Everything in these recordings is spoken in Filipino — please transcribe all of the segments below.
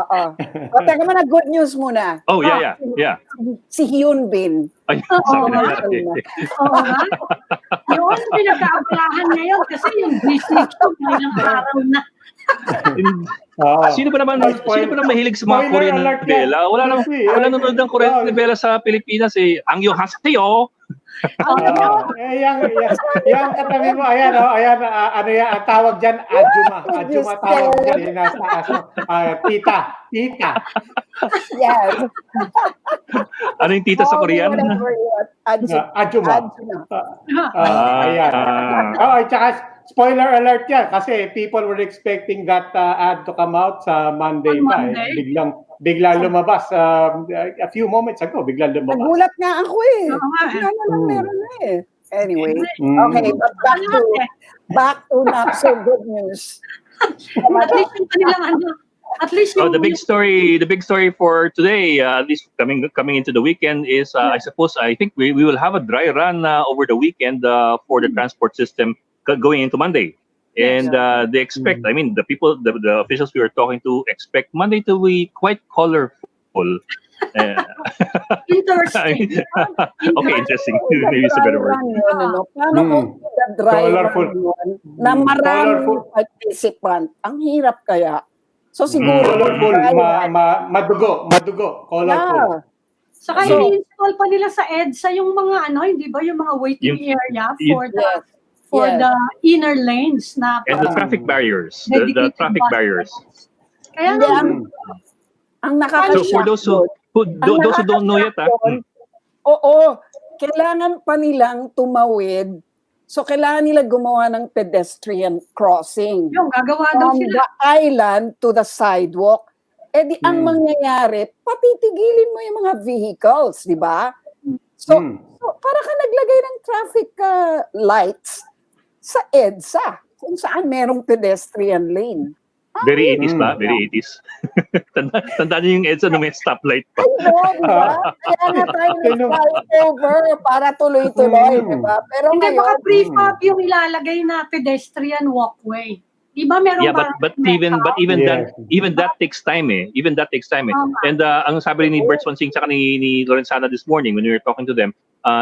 Oo. O, teka muna, good news muna. Oh, yeah. Si Hyun Bin. Ay, Oo sabi na nga. natin. Oo nga. Yun, pinag-aabalahan ngayon kasi yung business ko may ilang araw na. Sino ba naman mahilig sa mga Korean novela? Wala nanonood ng Korean novela sa Pilipinas eh. Ang yung haseyo. Yung katabi mo, ayan, ano yan, ang tawag dyan, Ajuma tawag dyan, yung nasa aso, tita. Yes. Ano yung tita sa Korean? Ajuma. Ayan. Tsaka, spoiler alert yan, kasi people were expecting that ad to come out sa Monday pa. Biglang lumabas. A few moments ago, biglang lumabas. Nagulat nga ako eh. Meron na eh. Anyway, okay, but back to not so good news. At least the big story for today, at least coming into the weekend is I think we will have a dry run over the weekend for the transport system going into Monday. And they expect, I mean, the officials we were talking to expect Monday to be quite colorful. Interesting. Okay, interesting. Maybe it's a better word. Paano kung colorful na maraming participant? Ang hirap kaya. So siguro colorful, madugo, colorful. Saka i-install pa nila sa EDSA yung mga hindi ba yung mga waiting area for the inner lanes na and the traffic barriers, the traffic barriers. Kaya ang nakakashock. So for those who don't know yet, kailangan pa nilang tumawid. So, kailangan nila gumawa ng pedestrian crossing. Yung gagawa daw from the island to the sidewalk. Ang mangyayari, patitigilin mo yung mga vehicles, di ba? So, para ka naglagay ng traffic lights sa EDSA, kung saan merong pedestrian lane. Very 80s ba? Very 80s. Tandaan niyo yung EDSA na may stoplight pa. Diba? Kaya nga tayo nag-flyover para tuloy-tuloy, diba? Pero hindi, ngayon, baka prefab yung ilalagay na pedestrian walkway. Diba meron but even that takes time eh. Even that takes time eh. And ang sabi ni Bert Swansing sa ni Lorenzana this morning when we were talking to them,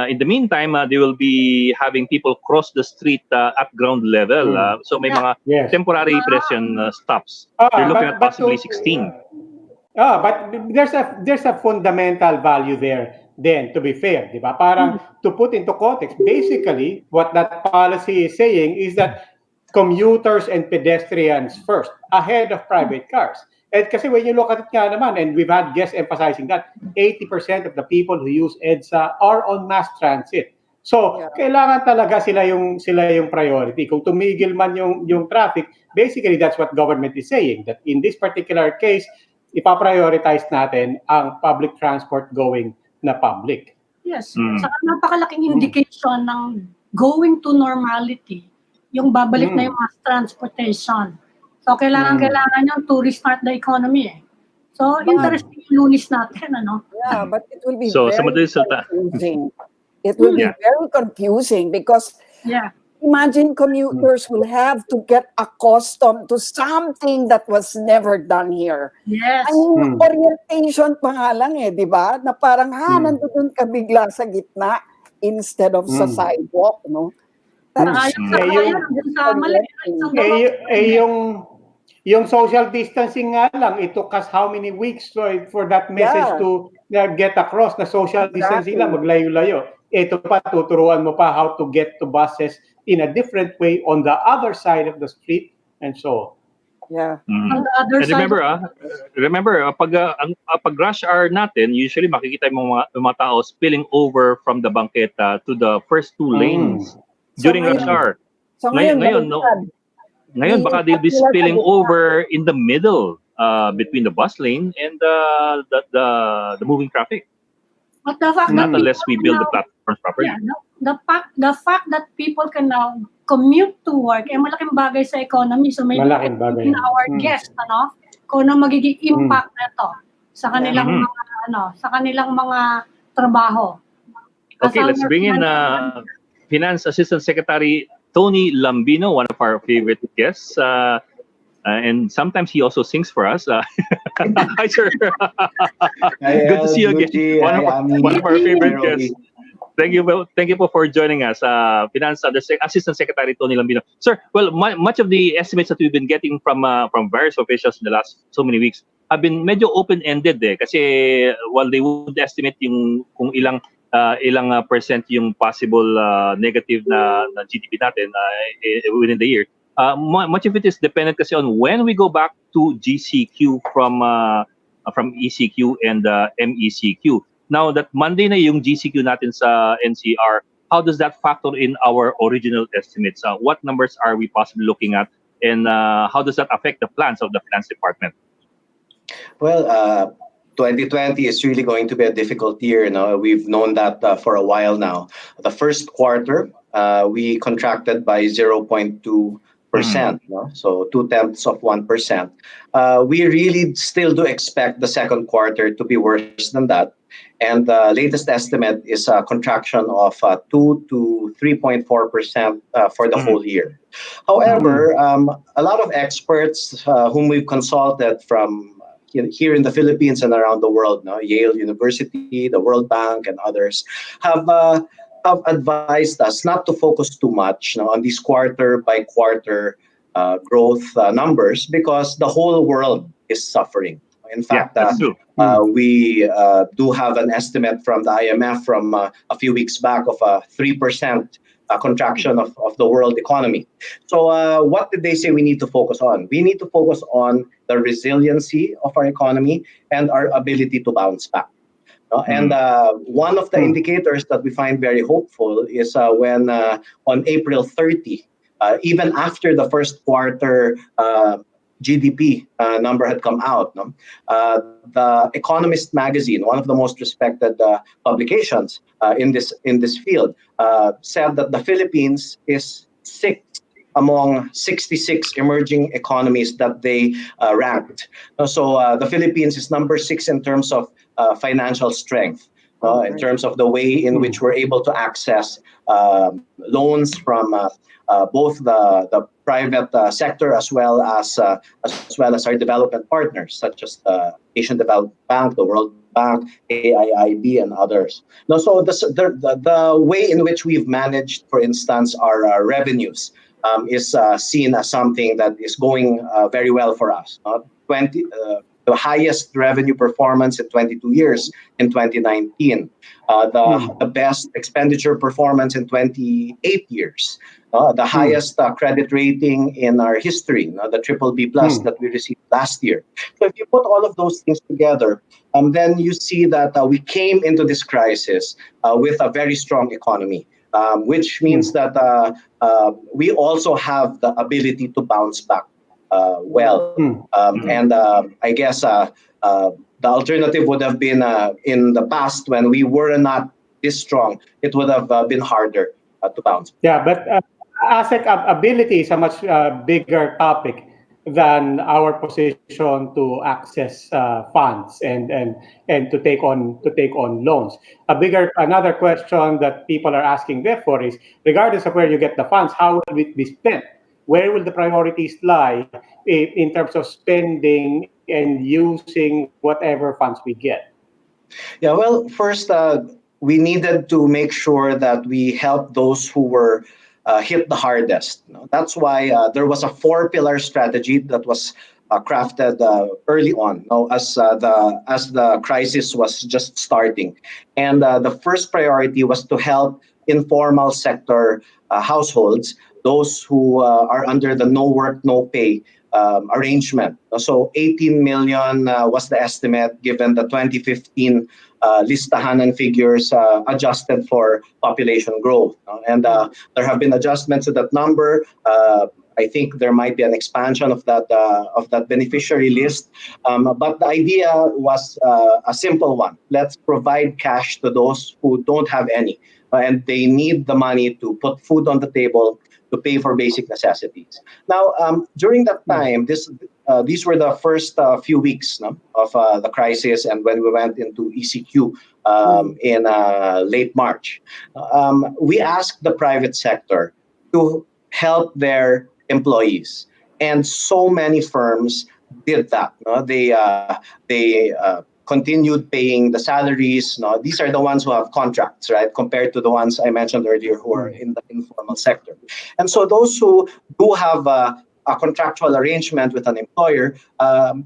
in the meantime, they will be having people cross the street at ground level. So may mga temporary pedestrian stops. They're looking at possibly 16. But there's a fundamental value there then, to be fair, di ba? Parang to put into context, basically, what that policy is saying is that commuters and pedestrians first, ahead of private cars. And kasi when you look at it nga naman, and we've had guests emphasizing that, 80% of the people who use EDSA are on mass transit. So, kailangan talaga sila yung priority. Kung tumigil man yung traffic, basically that's what government is saying, that in this particular case, ipaprioritize natin ang public transport going na public. Yes. Saka napakalaking indication ng going to normality, yung babalik na yung mass transportation. So, kailangan yung to restart the economy eh. So, interesting yung lunis natin, ano? Yeah, but it will be confusing. It will be very confusing because imagine commuters will have to get accustomed to something that was never done here. Yes. I mean, orientation pa nga lang eh, di ba? Na parang, nandun ka bigla sa gitna instead of sa sidewalk, no? Yung social distancing nga lang, it took us how many weeks for that message to get across na social distancing lang, maglayo-layo. Ito pa, tuturuan mo pa how to get to buses in a different way on the other side of the street and so on. Yeah. On the other and remember, pag rush hour natin, usually makikita yung mga tao spilling over from the banqueta to the first two lanes during rush hour. So ngayon baka they'll be spilling over in the middle between the bus lane and the moving traffic. But the fact not unless we build the platforms properly. The fact that people can now commute to work, malaking bagay sa economy. So maybe in our guests, kung ano magiging impact nito sa kanilang mga trabaho. Okay, let's bring in Finance Assistant Secretary Tony Lambino, one of our favorite guests. And sometimes he also sings for us. Hi, sir. Hi, Good to see you again. Gucci. One Hi, of Ami. one of our Hi, favorite Roby. guests. Thank you po for joining us, Finance Assistant Secretary Tony Lambino. Sir, well, much of the estimates that we've been getting from various officials in the last so many weeks have been medyo open-ended kasi while they would estimate yung kung ilang percent yung possible negative na GDP natin within the year. Much of it is dependent kasi on when we go back to GCQ from ECQ and MECQ. Now that Monday na yung GCQ natin sa NCR, how does that factor in our original estimates? What numbers are we possibly looking at, and how does that affect the plans of the finance department? Well, 2020 is really going to be a difficult year. We've known that for a while now. The first quarter, we contracted by 0.2%, so 0.2%. We really still do expect the second quarter to be worse than that. And the latest estimate is a contraction of 2 to 3.4% for the whole year. However, a lot of experts whom we've consulted from here in the Philippines and around the world, Yale University, the World Bank, and others, have advised us not to focus too much on these quarter by quarter growth numbers because the whole world is suffering. In fact, that's true. We do have an estimate from the IMF from a few weeks back of a 3% contraction of the world economy. So what did they say we need to focus on? We need to focus on the resiliency of our economy and our ability to bounce back. And one of the indicators that we find very hopeful is when on April 30, even after the first quarter GDP number had come out, the Economist magazine, one of the most respected publications in this field, said that the Philippines is sixth among 66 emerging economies that they ranked. So the Philippines is number 6 in terms of financial strength, in terms of the way in which we're able to access loans from both the private sector as well as our development partners, such as the Asian Development Bank, the World Bank, AIIB, and others. So the way in which we've managed, for instance, our revenues is seen as something that is going very well for us. The highest revenue performance in 22 years in 2019, the best expenditure performance in 28 years, the highest credit rating in our history, the BBB+ that we received last year. So if you put all of those things together, then you see that we came into this crisis with a very strong economy, which means that we also have the ability to bounce back well. And I guess the alternative would have been in the past when we were not this strong, it would have been harder to bounce back. Yeah, but Asec ability is a much bigger topic than our position to access funds and to take on loans. Another question that people are asking therefore is, regardless of where you get the funds, how will it be spent? Where will the priorities lie in terms of spending and using whatever funds we get? Yeah, well, first, we needed to make sure that we help those who were hit the hardest. That's why there was a 4-pillar strategy that was crafted early on, as the crisis was just starting. And the first priority was to help informal sector households, those who are under the no work, no pay arrangement. So 18 million was the estimate given the 2015 listahanan figures adjusted for population growth. And there have been adjustments to that number. I think there might be an expansion of that beneficiary list. But the idea was a simple one. Let's provide cash to those who don't have any. And they need the money to put food on the table, to pay for basic necessities. Now, during that time, these were the first few weeks of the crisis, and when we went into ECQ in late March, we asked the private sector to help their employees. And so many firms did that. No? They continued paying the salaries. No? These are the ones who have contracts, right? Compared to the ones I mentioned earlier who are in the informal sector. And so those who do have a contractual arrangement with an employer,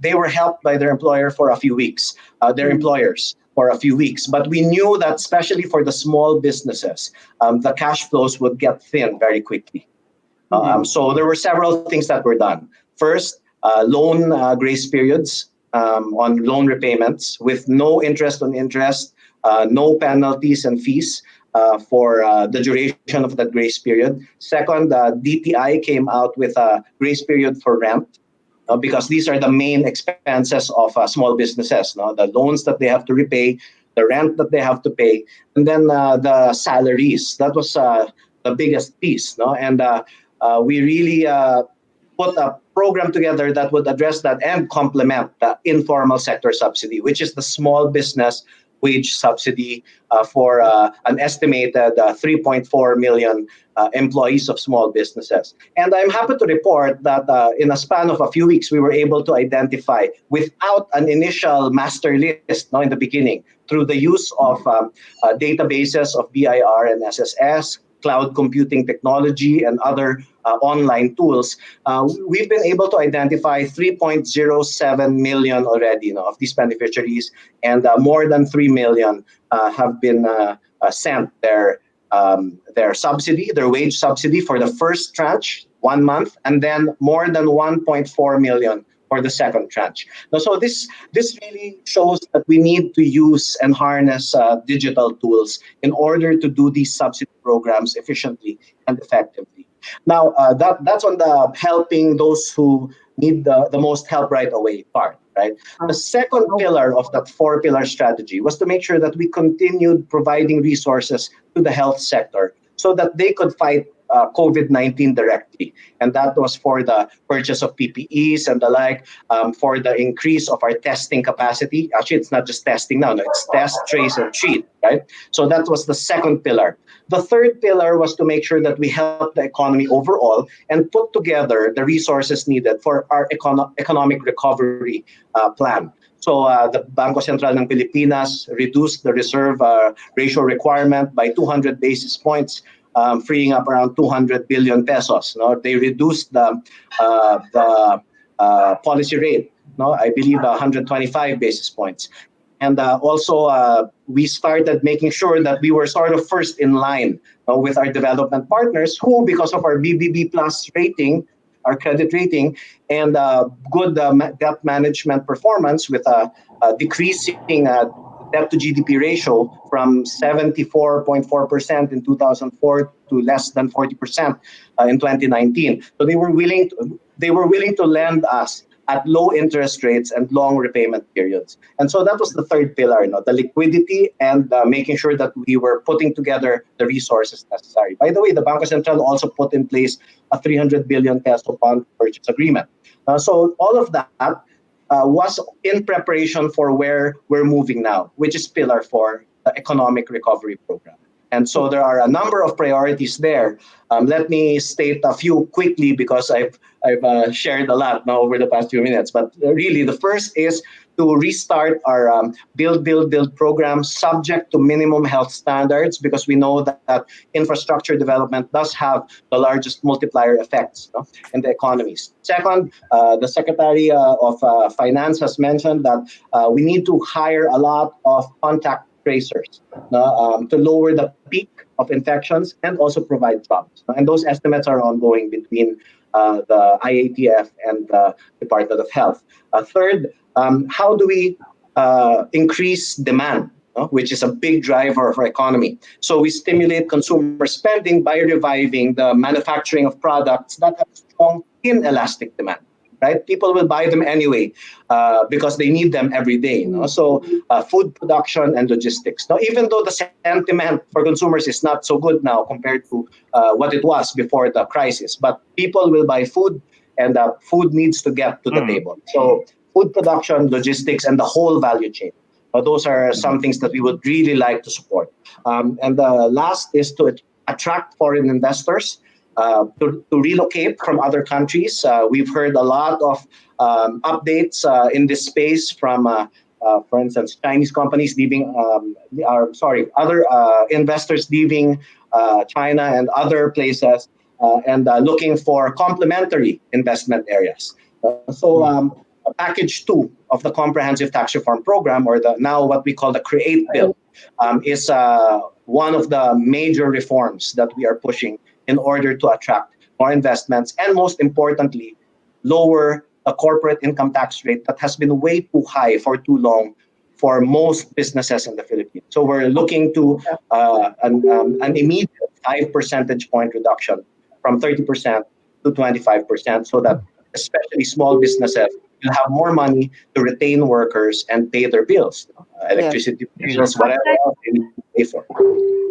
they were helped by their employer for a few weeks, their employers for a few weeks. But we knew that especially for the small businesses, the cash flows would get thin very quickly. So there were several things that were done. First, loan grace periods on loan repayments with no interest on interest, no penalties and fees for the duration of that grace period. Second, DTI came out with a grace period for rent. Because these are the main expenses of small businesses, no? The loans that they have to repay, the rent that they have to pay, and then the salaries. That was the biggest piece. No? And we really put a program together that would address that and complement the informal sector subsidy, which is the small business wage subsidy for an estimated 3.4 million employees of small businesses. And I'm happy to report that in a span of a few weeks, we were able to identify, without an initial master list in the beginning, through the use of databases of BIR and SSS, cloud computing technology, and other online tools, we've been able to identify 3.07 million already of these beneficiaries, and more than 3 million have been sent their subsidy, their wage subsidy for the first tranche, 1 month, and then more than 1.4 million for the second tranche. So this really shows that we need to use and harness digital tools in order to do these subsidy programs efficiently and effectively. Now, that's on the helping those who need the most help right away part. Right. The second pillar of that 4-pillar strategy was to make sure that we continued providing resources to the health sector so that they could fight COVID-19 directly. And that was for the purchase of PPEs and the like, for the increase of our testing capacity. Actually, it's not just testing now, no, it's test, trace, and treat, right? So that was the second pillar. The third pillar was to make sure that we help the economy overall and put together the resources needed for our economic recovery plan. So the Bangko Sentral ng Pilipinas reduced the reserve ratio requirement by 200 basis points, freeing up around 200 billion pesos. No? They reduced the policy rate, I believe 125 basis points. And also, we started making sure that we were sort of first in line with our development partners who, because of our BBB plus rating, our credit rating, and good debt management performance with a decreasing debt to GDP ratio from 74.4% in 2004 to less than 40% in 2019. So they were willing to lend us at low interest rates and long repayment periods. And so that was the third pillar, the liquidity and making sure that we were putting together the resources necessary. By the way, the Bangko Sentral also put in place a 300 billion peso bond purchase agreement. So all of that was in preparation for where we're moving now, which is Pillar 4, the Economic Recovery Program. And so there are a number of priorities there. Let me state a few quickly because I've shared a lot now over the past few minutes. But really, the first is to restart our build program subject to minimum health standards, because we know that infrastructure development does have the largest multiplier effects in the economies. Second, the Secretary of Finance has mentioned that we need to hire a lot of contact tracers to lower the peak of infections and also provide jobs. And those estimates are ongoing between the IATF and the Department of Health. Third, how do we increase demand, which is a big driver of our economy? So we stimulate consumer spending by reviving the manufacturing of products that have strong inelastic demand. Right? People will buy them anyway because they need them every day. So food production and logistics. Now, even though the sentiment for consumers is not so good now compared to what it was before the crisis, but people will buy food, and food needs to get to the table. So food production, logistics, and the whole value chain. Those are some things that we would really like to support. And the last is to attract foreign investors to relocate from other countries. We've heard a lot of updates in this space from, for instance, Chinese companies leaving, other investors leaving China and other places and looking for complementary investment areas. Package 2 of the Comprehensive Tax Reform Program, or now what we call the CREATE Bill, is one of the major reforms that we are pushing in order to attract more investments and, most importantly, lower the corporate income tax rate that has been way too high for too long for most businesses in the Philippines. So we're looking to an immediate 5 percentage point reduction from 30% to 25%, so that especially small businesses will have more money to retain workers and pay their bills, electricity bills, whatever else they need to pay for.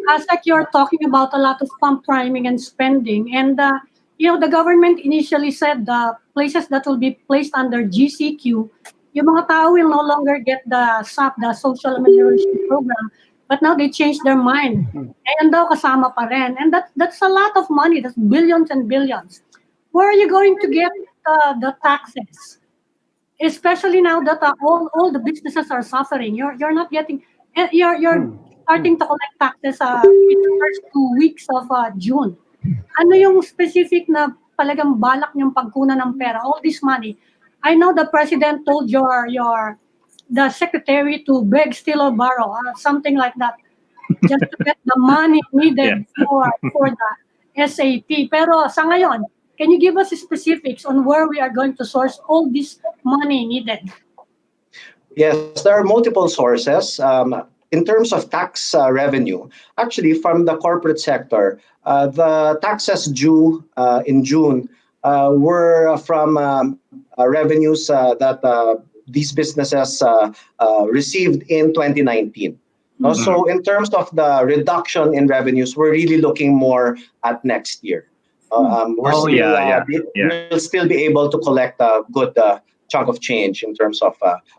Asec, you're talking about a lot of pump priming and spending, and the government initially said the places that will be placed under GCQ, yung mga tao will no longer get the SAP, the Social Amelioration Program, but now they changed their mind. Ayan daw kasama pa rin. And that's a lot of money. That's billions and billions. Where are you going to get the taxes? Especially now that all the businesses are suffering. You're not getting, you're starting to collect taxes in the first 2 weeks of June. Ano yung specific na talagang balak niyong pagkunan ng pera, all this money? I know the president told the secretary to beg, steal, or borrow, something like that, just to get the money needed for the SAP. Pero sa ngayon, can you give us specifics on where we are going to source all this money needed? Yes, there are multiple sources. In terms of tax revenue, actually from the corporate sector, the taxes due in June were from revenues that these businesses received in 2019. So in terms of the reduction in revenues, we're really looking more at next year. We'll still be able to collect a good chunk of change in terms of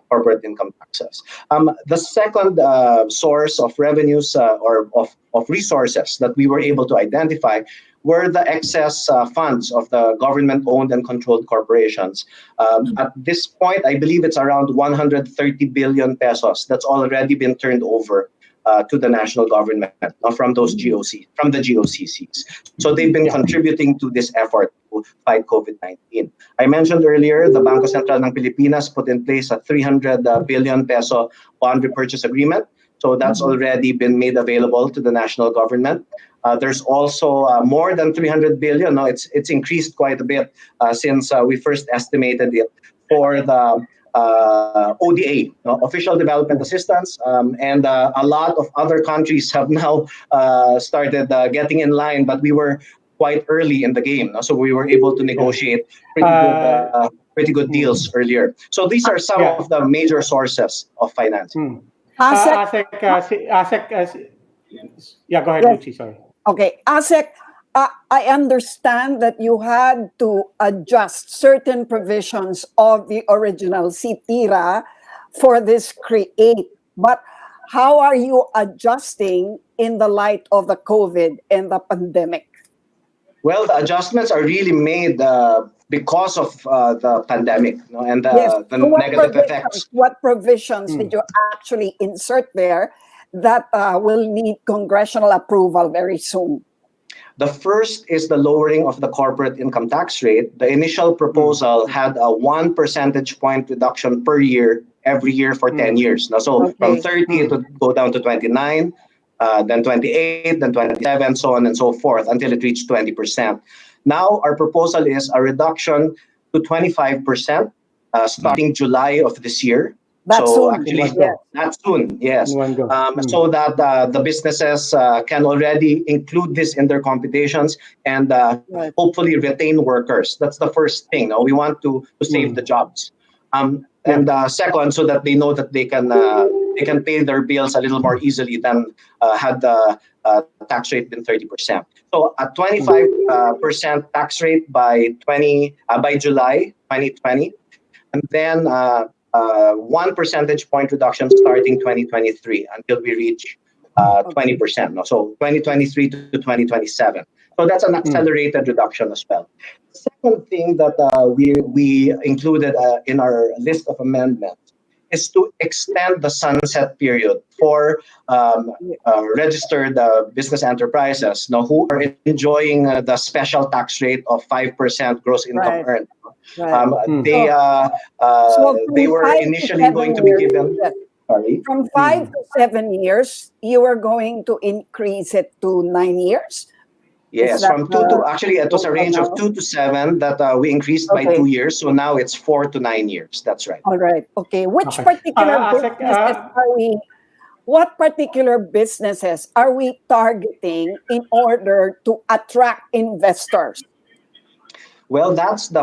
corporate income taxes. The second source of revenues or of resources that we were able to identify were the excess funds of the government-owned and controlled corporations. At this point, I believe it's around 130 billion pesos that's already been turned over to the national government from the GOCCs. So they've been contributing to this effort to fight COVID-19. I mentioned earlier, the Bangko Sentral ng Pilipinas put in place a 300 billion peso bond repurchase agreement. So that's already been made available to the national government. There's also more than 300 billion. No, it's increased quite a bit since we first estimated it for the ODA, Official Development Assistance, and a lot of other countries have now started getting in line, but we were quite early in the game, so we were able to negotiate pretty good deals earlier. So these are some of the major sources of financing. Asec, go ahead, Lucy, sorry. Okay, Asec, I understand that you had to adjust certain provisions of the original CTIRA for this CREATE, but how are you adjusting in the light of the COVID and the pandemic? Well, the adjustments are really made because of the pandemic and the negative effects. What provisions did you actually insert there that will need congressional approval very soon? The first is the lowering of the corporate income tax rate. The initial proposal had a 1 percentage point reduction per year, every year for 10 years. So from 30, it would go down to 29, then 28, then 27, so on and so forth, until it reached 20%. Now, our proposal is a reduction to 25% starting July of this year. That's so soon. actually, that's soon, yes. So that the businesses can already include this in their computations and hopefully retain workers. That's the first thing. We want to save the jobs. And second, so that they know that they can pay their bills a little more easily than had the tax rate been 30%. So a 25% tax rate by July 2020, and then 1 percentage point reduction starting 2023 until we reach 20%. No? So 2023 to 2027. So that's an accelerated reduction as well. The second thing that we included in our list of amendments is to extend the sunset period for registered business enterprises who are enjoying the special tax rate of 5% gross income earned. They were initially going to be given. Sorry. From 5 to 7 years, you were going to increase it to 9 years? Yes, from 2 to, actually, it was a range of 2 to 7 that we increased by 2 years. So now it's 4 to 9 years. That's right. All right. Okay. Which particular businesses are we? What particular businesses are we targeting in order to attract investors? Well, that's the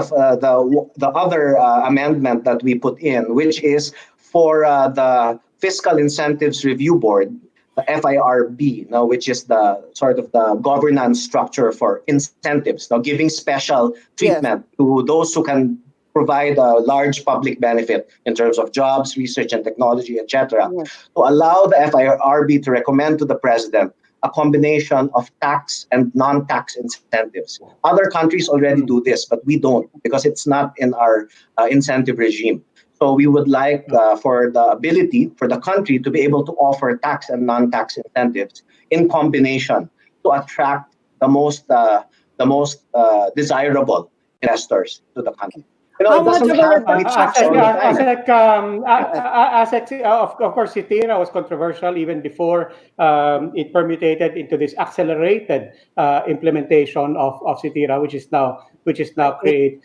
other amendment that we put in, which is for the Fiscal Incentives Review Board, the FIRB, which is the sort of the governance structure for incentives, giving special treatment to those who can provide a large public benefit in terms of jobs, research and technology, etc. To allow the FIRB to recommend to the president a combination of tax and non-tax incentives. Other countries already do this, but we don't because it's not in our incentive regime. So we would like for the ability for the country to be able to offer tax and non-tax incentives in combination to attract the most desirable investors to the country. How much of a reduction? Asec, of course, CITIRA was controversial even before it permutated into this accelerated implementation of CITIRA, which is now created.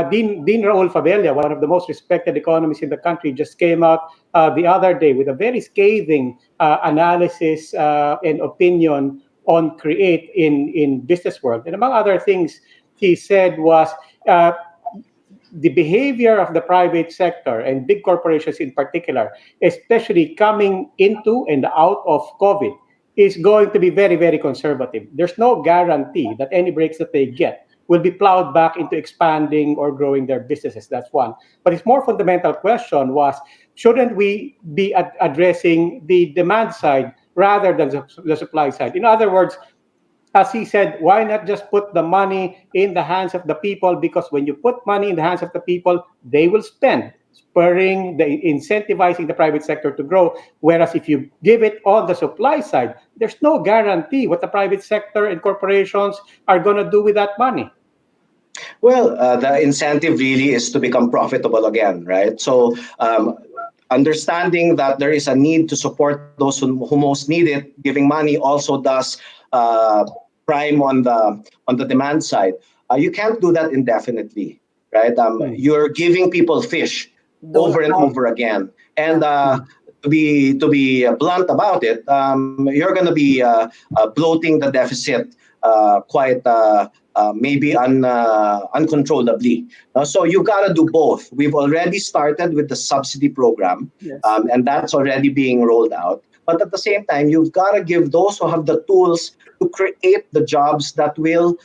Dean Raul Fabella, one of the most respected economists in the country, just came out the other day with a very scathing analysis and opinion on CREATE in business world. And among other things, he said was the behavior of the private sector and big corporations in particular, especially coming into and out of COVID, is going to be very, very conservative. There's no guarantee that any breaks that they get will be plowed back into expanding or growing their businesses. That's one. But its more fundamental question was, shouldn't we be addressing the demand side rather than the supply side? In other words, as he said, why not just put the money in the hands of the people? Because when you put money in the hands of the people, they will spend, incentivizing the private sector to grow. Whereas if you give it on the supply side, there's no guarantee what the private sector and corporations are going to do with that money. Well, the incentive really is to become profitable again, right? So understanding that there is a need to support those who most need it, giving money also does prime on the demand side. You can't do that indefinitely, right? You're giving people fish over and over again, and to be blunt about it, you're going to be bloating the deficit quite maybe uncontrollably. So you got to do both. We've already started with the subsidy program, and that's already being rolled out. But at the same time, you've got to give those who have the tools to create the jobs that will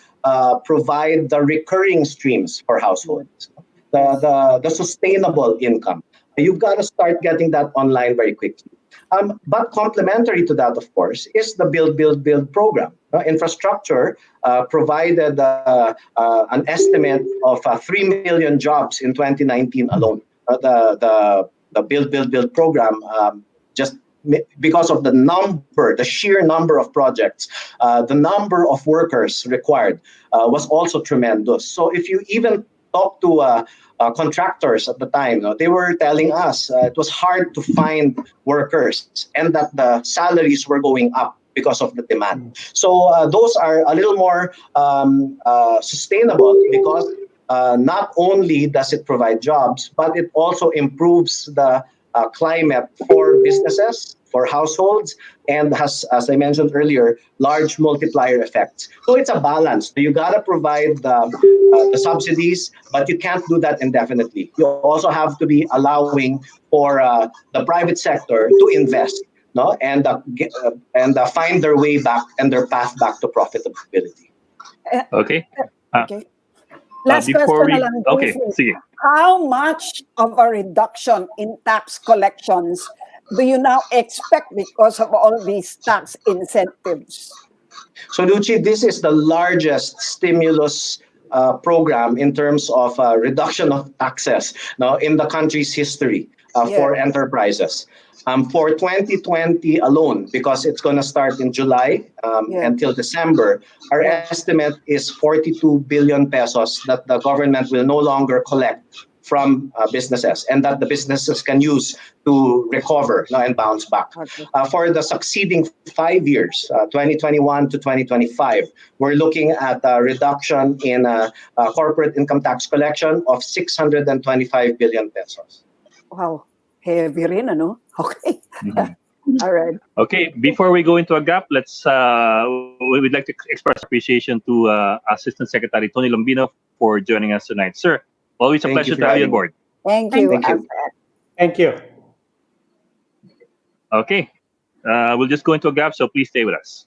provide the recurring streams for households, the sustainable income. You've got to start getting that online very quickly. But complementary to that, of course, is the Build program. Infrastructure provided an estimate of 3 million jobs in 2019 alone. The Build program just because of the sheer number of projects, the number of workers required was also tremendous. So if you even talk to contractors at the time, they were telling us it was hard to find workers and that the salaries were going up because of the demand. So those are a little more sustainable because not only does it provide jobs, but it also improves the climate for businesses, for households, and has, as I mentioned earlier, large multiplier effects. So it's a balance. You got to provide the subsidies, but you can't do that indefinitely. You also have to be allowing for the private sector to invest, and find their way back and their path back to profitability. Okay. Okay. Last question. Okay. See. How much of a reduction in tax collections do you now expect because of all these tax incentives? So, Luchi, this is the largest stimulus program in terms of reduction of taxes now in the country's history for enterprises. For 2020 alone, because it's going to start in July until December, our estimate is 42 billion pesos that the government will no longer collect from businesses, and that the businesses can use to recover and bounce back. For the succeeding 5 years, 2021 to 2025, we're looking at a reduction in corporate income tax collection of 625 billion pesos. Wow, heavy rin, ano? Okay. All right. Okay, before we go into a gap, we'd like to express appreciation to Assistant Secretary Tony Lambino for joining us tonight. Sir, always a pleasure to have you on board. Thank you. Thank you. Okay, we'll just go into a gap, so please stay with us.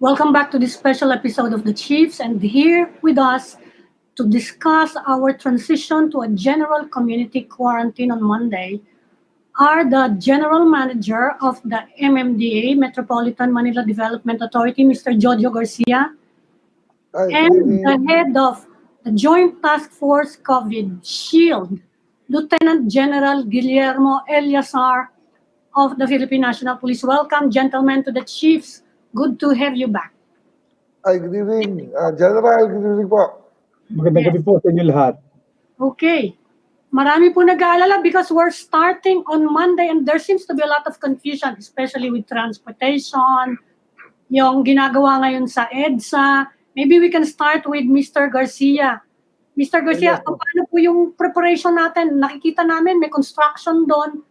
Welcome back to this special episode of the Chiefs, and here with us to discuss our transition to a general community quarantine on Monday are the General Manager of the MMDA, Metropolitan Manila Development Authority, Mr. Jojo Garcia, and the head of the Joint Task Force COVID Shield, Lieutenant General Guillermo Eleazar of the Philippine National Police. Welcome, gentlemen, to the Chiefs. Good to have you back. Ay, good evening. General, good evening po. Magandang gabi po sa inyo lahat. Okay. Marami po nag-aalala because we're starting on Monday and there seems to be a lot of confusion, especially with transportation, yung ginagawa ngayon sa EDSA. Maybe we can start with Mr. Garcia. Mr. Garcia, paano po yung preparation natin? Nakikita namin may construction doon.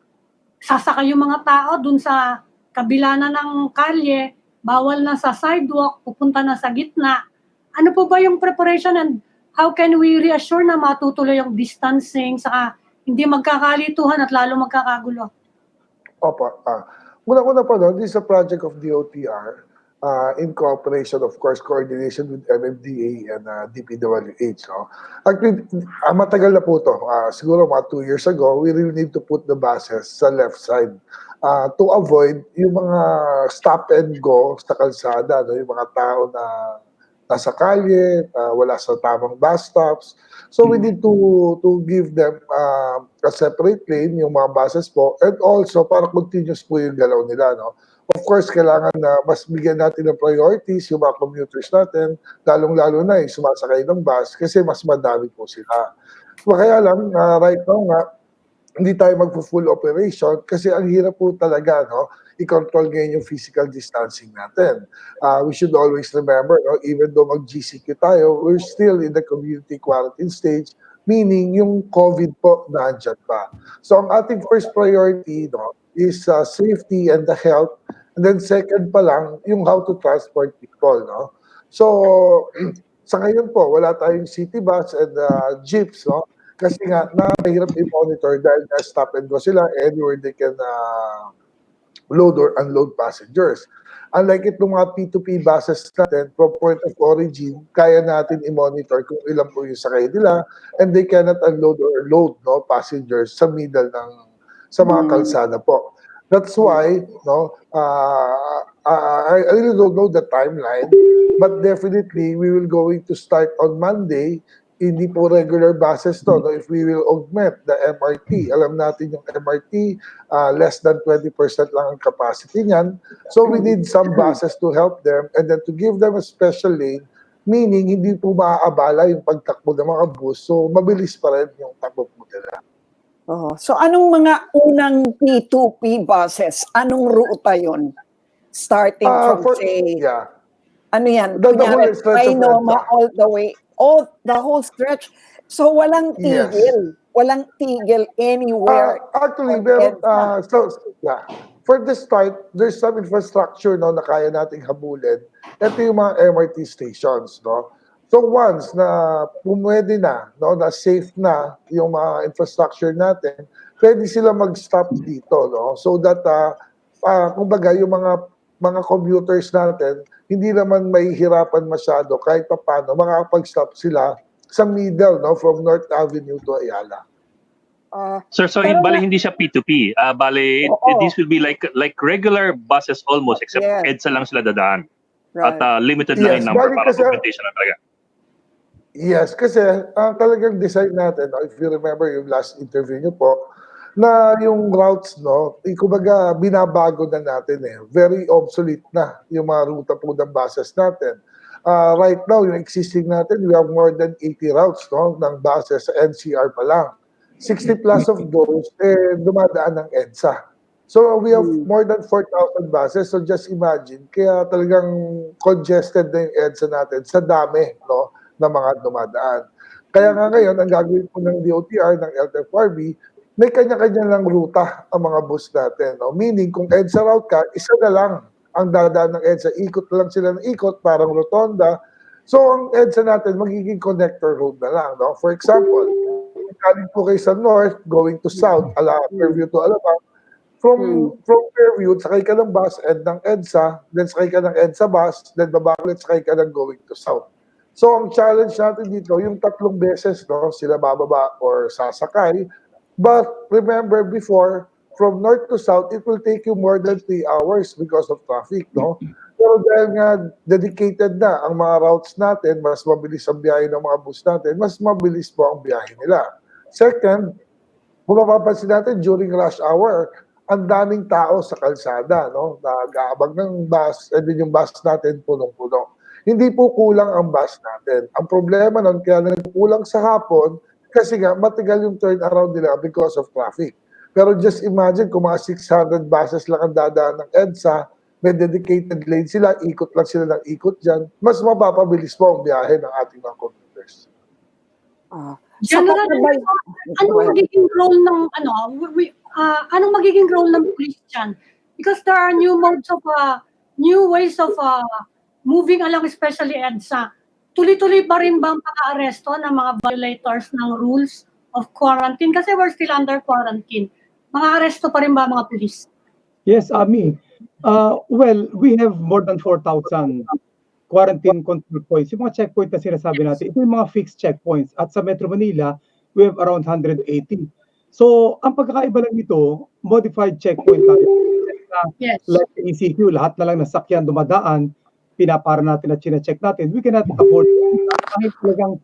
Sasakay yung mga tao doon sa kabila na ng kalye, bawal na sa sidewalk, pupunta na sa gitna. Ano po ba yung preparation and how can we reassure na matutuloy yung distancing saka hindi magkakalituhan at lalo magkakagulo? Opo. Una-una po, this is a project of DOTR in cooperation, of course, coordination with MMDA and DPWH. No? Actually, matagal na po ito. Siguro mga 2 years ago, we really need to put the buses sa left side to avoid yung mga stop and go sa kalsada, no? Yung mga tao na nasa kalye, wala sa tamang bus stops. So we need to give them a separate lane, yung mga buses po, and also para continuous po yung galaw nila. No? Of course, kailangan na mas bigyan natin ng priorities yung mga commuters natin, lalong-lalo na yung sumasakay ng bus kasi mas madami po sila. Kaya lang, right now nga, hindi tayo magpo-full operation kasi ang hirap po talaga, no? I-control ngayon yung physical distancing natin. We should always remember, no? Even though mag-GCQ tayo, we're still in the community quarantine stage, meaning yung COVID po nandiyan pa. So ang ating first priority, no, is safety and the health. And then second pa lang, yung how to transport people, no? So sa ngayon po, wala tayong city bus and jeeps, no? Kasi nga, nakahirap i-monitor dahil stop and go sila anywhere they can load or unload passengers. Unlike itong mga P2P buses natin, from point of origin, kaya natin i-monitor kung ilan po yung sakay nila and they cannot unload or load, no, passengers sa middle ng sa mga kalsada po. That's why, no, I really don't know the timeline, but definitely we will going to start on Monday. Hindi po regular buses to, no? If we will augment the MRT. Alam natin yung MRT, less than 20% lang ang capacity niyan. So we need some buses to help them and then to give them a special lane, meaning hindi po maaabala yung pagtakbo ng mga bus. So mabilis pa rin yung takbo po nila. Oh, so anong mga unang P2P buses? Anong ruta yon? Starting from say, Yeah. ano yan? The whole Kunyari, stretch of Trinoma EDSA. all the way, the whole stretch. So walang Yes. tigil. Walang tigil anywhere. Actually, on meron, EDSA. for the start, there's some infrastructure, no, na kaya nating habulin. Ito yung mga MRT stations, no. So once na pumwede na, no, na safe na yung mga infrastructure natin, pwede sila mag-stop dito, no. So that, kumbaga, yung mga commuters natin, hindi naman mahihirapan masyado kahit paano makakapag-stop sila sa middle, no, from North Avenue to Ayala. Sir, so bale hindi siya P2P. Bale, this will be like regular buses almost, except EDSA lang sila dadaan. Right. At limited lang yung number para augmentation na talaga. Yes, kasi talagang design natin, if you remember yung last interview niyo po, na yung routes, no, kumbaga binabago na natin eh. Very obsolete na yung mga ruta po ng buses natin. Right now, yung existing natin, we have more than 80 routes, no, ng buses sa NCR pa lang. 60 plus of those, dumadaan ng EDSA. So we have more than 4,000 buses. So just imagine, kaya talagang congested na yung EDSA natin sa dami, no, na mga dumadaan. Kaya nga ngayon, ang gagawin po ng DOTR, ng LTFRB, may kanya-kanya lang ruta ang mga bus natin. No? Meaning, kung EDSA route ka, isa na lang ang dadaan ng EDSA. Ikot lang sila ng ikot, parang rotonda. So, ang EDSA natin, magiging connector road na lang. No? For example, galing po kayo sa north, going to south, Fairview to Alabang, from Fairview, sakay ka ng bus, ng EDSA, then sakay ka ng EDSA bus, then baba ulit, sakay ka ng going to south. So, ang challenge natin dito, yung 3 beses, no, sila bababa or sasakay. But remember before, from north to south, it will take you more than 3 hours because of traffic, no? Pero dahil nga dedicated na ang mga routes natin, mas mabilis ang biyahe ng mga bus natin, mas mabilis po ang biyahe nila. Second, kung mapapansin natin, during rush hour, ang daming tao sa kalsada, no? Nag-aabang ng bus, and then yung bus natin punong-puno. Hindi po kulang ang bus natin. Ang problema nun, kaya nagkulang sa hapon, kasi nga, matagal yung turnaround nila because of traffic. Pero just imagine, kung mga 600 buses lang ang dadaan ng EDSA, may dedicated lane sila, ikot lang sila ng ikot dyan, mas mapapabilis po ang biyahe ng ating mga commuters. General, anong magiging role ng anong magiging role ng police dyan? Because there are new modes of new ways of moving along, especially EDSA. Tuloy-tuloy pa rin ba ang pag-aaresto ng mga violators ng rules of quarantine? Kasi we're still under quarantine. Mga aresto pa rin ba mga police? Yes, Ami. Well, we have more than 4,000 quarantine control points. Yung mga checkpoint na sinasabi natin, ito yung mga fixed checkpoints. At sa Metro Manila, we have around 180. So, ang pagkakaiba lang nito, modified checkpoint tayo. Yes. Like ECQ, lahat na lang ng sakyan dumadaan, pinapara natin at chine-check natin. We cannot afford kahit talagang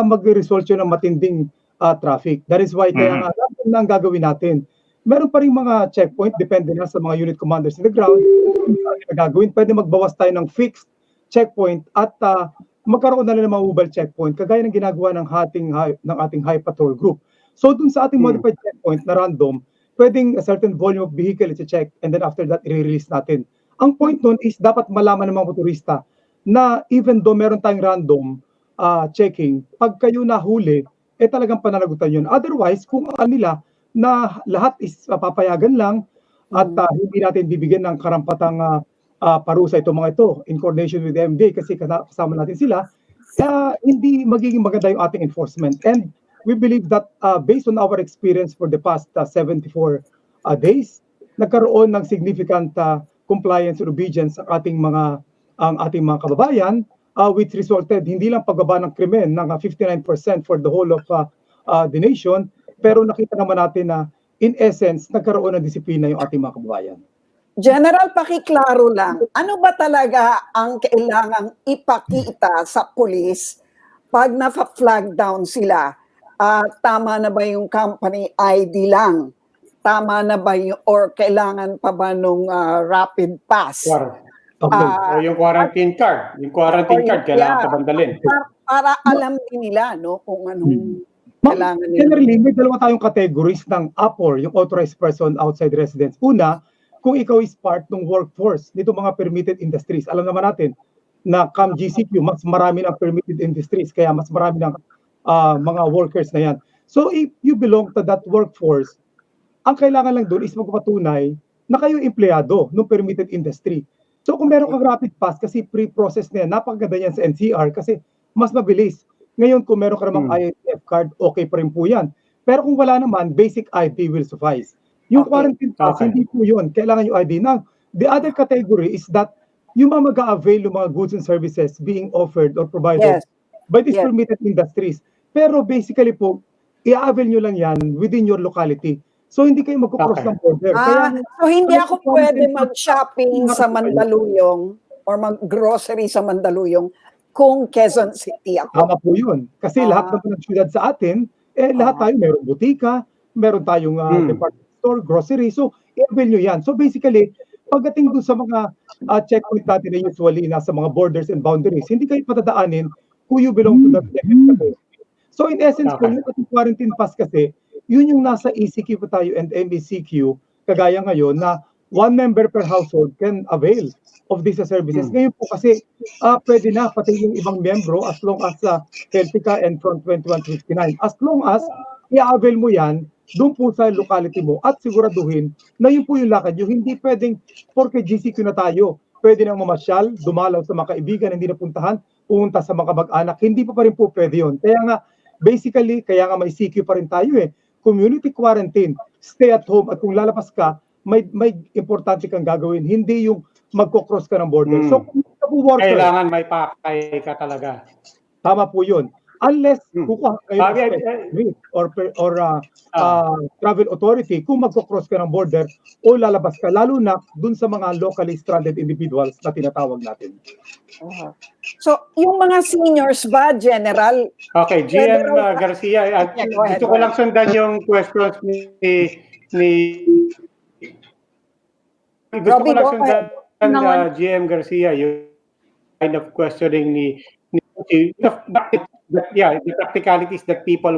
mag-result yun ng matinding traffic. That is why kaya nga na ang gagawin natin. Meron pa rin mga checkpoint, depende na sa mga unit commanders in the ground. Gagawin, pwede magbawas tayo ng fixed checkpoint at magkaroon na lang ng mga mobile checkpoint kagaya ng ginagawa ng ating high patrol group. So dun sa ating modified checkpoint na random, pwedeng a certain volume of vehicle i-check and then after that i-release natin. Ang point nun is dapat malaman ng mga motorista na even though meron tayong random checking, pag kayo nahuli, talagang pananagutan yun. Otherwise, kung nila na lahat is papayagan lang at hindi natin bibigyan ng karampatang parusa itong mga ito in coordination with the MD kasi kasama natin sila, hindi magiging maganda yung ating enforcement. And we believe that based on our experience for the past 74 days, nagkaroon ng significant compliance and obedience ang ating mga kababayan, which resulted hindi lang pagbaba ng krimen ng 59% for the whole of the nation, pero nakita naman natin na in essence, nagkaroon ng disiplina yung ating mga kababayan. General, pakiklaro lang, ano ba talaga ang kailangang ipakita sa pulis pag na-flag down sila? Tama na ba yung company ID lang? Tama na ba yung, or kailangan pa ba nung rapid pass? Okay. O yung quarantine card. Yung quarantine card, kailangan pa bandalin. Para alam din nila, no, kung anong kailangan nila. Generally, may dalawa tayong categories ng APOR, yung authorized person outside residence. Una, kung ikaw is part ng workforce nito mga permitted industries. Alam naman natin na come GCQ, mas marami ng permitted industries, kaya mas marami ng mga workers na yan. So if you belong to that workforce, ang kailangan lang doon is magpatunay na kayo empleyado ng permitted industry. So kung meron kang rapid pass, kasi pre-process na yan, napakaganda yan sa NCR kasi mas mabilis. Ngayon kung meron ka namang IIF card, okay pa rin po yan. Pero kung wala naman, basic ID will suffice. Yung quarantine pass, hindi po yun. Kailangan yung ID. Now, the other category is that yung mga mag-a-avail yung mga goods and services being offered or provided by these permitted industries. Pero basically po, i-avail nyo lang yan within your locality. So hindi kayo magkukross ng border. So hindi ako pwede mag-shopping sa Mandaluyong or mag-grocery sa Mandaluyong kung Quezon City ako. Tama po yun. Kasi lahat naman ng syudad sa atin, lahat tayo meron butika, meron tayong department store, grocery. So i-avail nyo yan. So basically, pagdating doon sa mga checkpoint natin na usually nasa mga borders and boundaries, hindi kayo patadaanin kung you belong to that category. So in essence po, yung quarantine pass kasi, yun yung nasa ECQ po tayo and MECQ, kagaya ngayon na 1 member per household can avail of these services. Ngayon po kasi, pwede na pati yung ibang membro as long as healthy ka and from 2159. As long as i-avail mo yan, doon po sa locality mo at siguraduhin na yun po yung lakad nyo. Hindi pwedeng, porque GCQ na tayo, pwede nang mamasyal, dumalaw sa mga kaibigan, hindi napuntahan, pumunta sa mga mag-anak. Hindi pa rin po pwede yun. Kaya nga, basically, kaya nga may CQ pa rin tayo community quarantine, stay at home, at kung lalabas ka, may importante kang gagawin, hindi yung magko-cross ka ng border. So, kung worker, kailangan may pakay ka talaga. Tama po yun. Unless kukuha kayo or travel authority, kung magko-cross ka ng border o lalabas ka, lalo na dun sa mga locally stranded individuals na tinatawag natin. So, yung mga seniors ba, General? Okay, GM Garcia, gusto ko lang sundan yung questions gusto ko lang sundan GM Garcia, yung kind of questioning the practicalities that people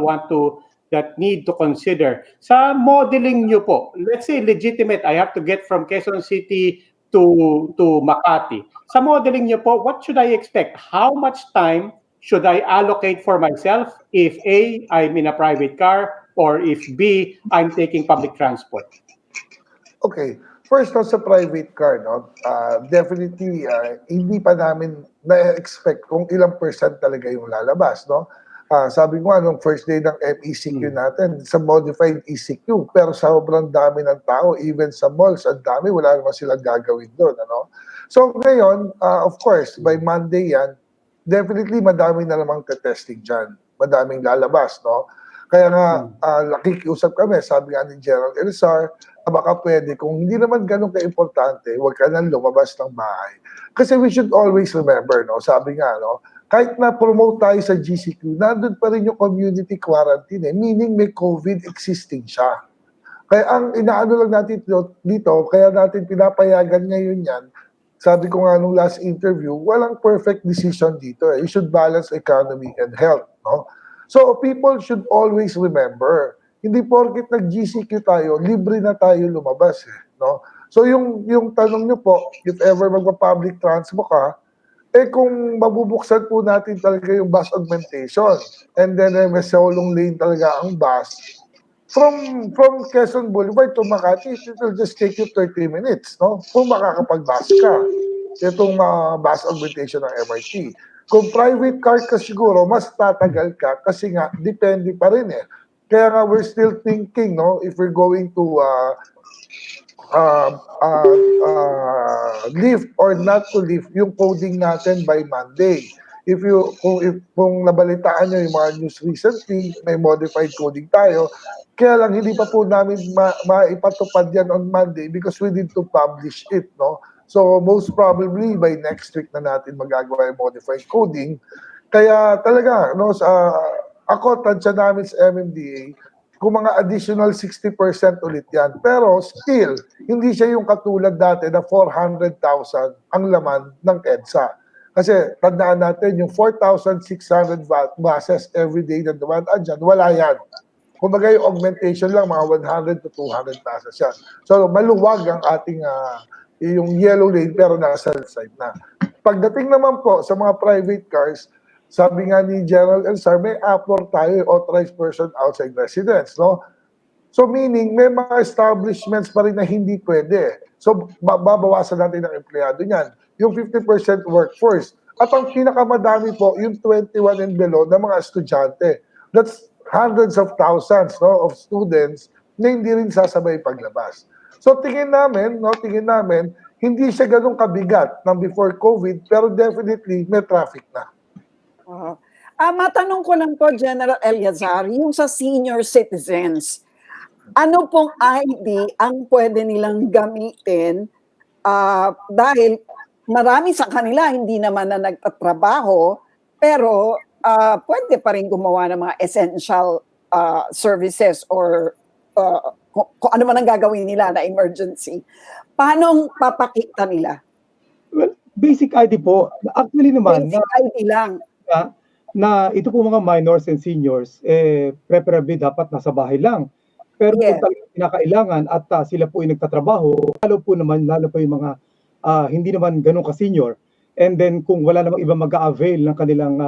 that need to consider. Sa modeling nyo po, let's say legitimate, I have to get from Quezon City to Makati. Sa modeling nyo po, what should I expect? How much time should I allocate for myself if A, I'm in a private car, or if B, I'm taking public transport? Okay. First, sa private car, no, definitely, hindi pa namin na-expect kung ilang percent talaga yung lalabas. No? Sabi ko nung first day ng MECQ natin, sa modified ECQ, pero sobrang dami ng tao, even sa malls, ang dami, wala naman silang gagawin doon. Ano? So ngayon, of course, by Monday yan, definitely madami na namang testing dyan. Madaming lalabas. No? Kaya nga, nakikiusap kami, sabi nga ni General Eleazar, baka pwede, kung hindi naman ganun ka-importante, huwag ka nang lumabas ng bahay. Kasi we should always remember, no? Sabi nga, no? Kahit na-promote tayo sa GCQ, nandun pa rin yung community quarantine, meaning may COVID existing siya. Kaya ang inaano lang natin dito, kaya natin pinapayagan ngayon yan, sabi ko nga nung last interview, walang perfect decision dito. You should balance economy and health, no? So people should always remember, hindi porket nag-GCQ tayo, libre na tayo lumabas. No? So yung tanong nyo po, if ever magpa-public transport ka, kung mabubuksan po natin talaga yung bus augmentation, and then may solong lane talaga ang bus, from Quezon Boulevard to Makati, it will just take you 30 minutes, no? Kung makakapag-bus ka. Itong bus augmentation ng MRT. Kung private car ka siguro, mas tatagal ka kasi nga, depende pa rin Kaya nga, we're still thinking, no, if we're going to lift or not to lift yung coding natin by Monday. Kung nabalitaan nyo yung mga news recently, may modified coding tayo. Kaya lang hindi pa po namin maipatupad yan on Monday because we need to publish it, no? So most probably by next week na natin magagawa yung modified coding. Kaya talaga, no, ako, tansya namin sa MMDA, kung mga additional 60% ulit yan. Pero still, hindi siya yung katulad dati na 400,000 ang laman ng EDSA. Kasi tandaan natin, yung 4,600 buses everyday na dumaan dyan, wala yan. Kumbaga yung augmentation lang, mga 100 to 200 buses yan. So maluwag ang ating yung yellow lane pero nasa side na. Pagdating naman po sa mga private cars, sabi nga ni General Eleazar, may APOR tayo, authorized person outside residence, no? So meaning, may mga establishments pa rin na hindi pwede. So babawasan natin ang empleyado niyan. Yung 50% workforce. At ang pinakamadami po, yung 21 and below na mga estudyante. That's hundreds of thousands, no, of students na hindi rin sasabay paglabas. So tingin namin, hindi siya ganun kabigat ng before COVID, pero definitely may traffic na. Matanong ko lang po, General Eleazar, yung sa senior citizens, ano pong ID ang pwede nilang gamitin dahil marami sa kanila hindi naman na nagtatrabaho, pero pwede pa rin gumawa ng mga essential services or kung ano man ang gagawin nila na emergency. Paano papakita nila? Well, basic ID po. Actually naman, Basic ID lang. Na ito po mga minors and seniors, preferably dapat nasa bahay lang. Pero kung talagang kinakailangan at sila po ay nagtatrabaho, lalo po yung mga hindi naman ganun ka-senior. And then kung wala namang iba mag-a-avail ng kanilang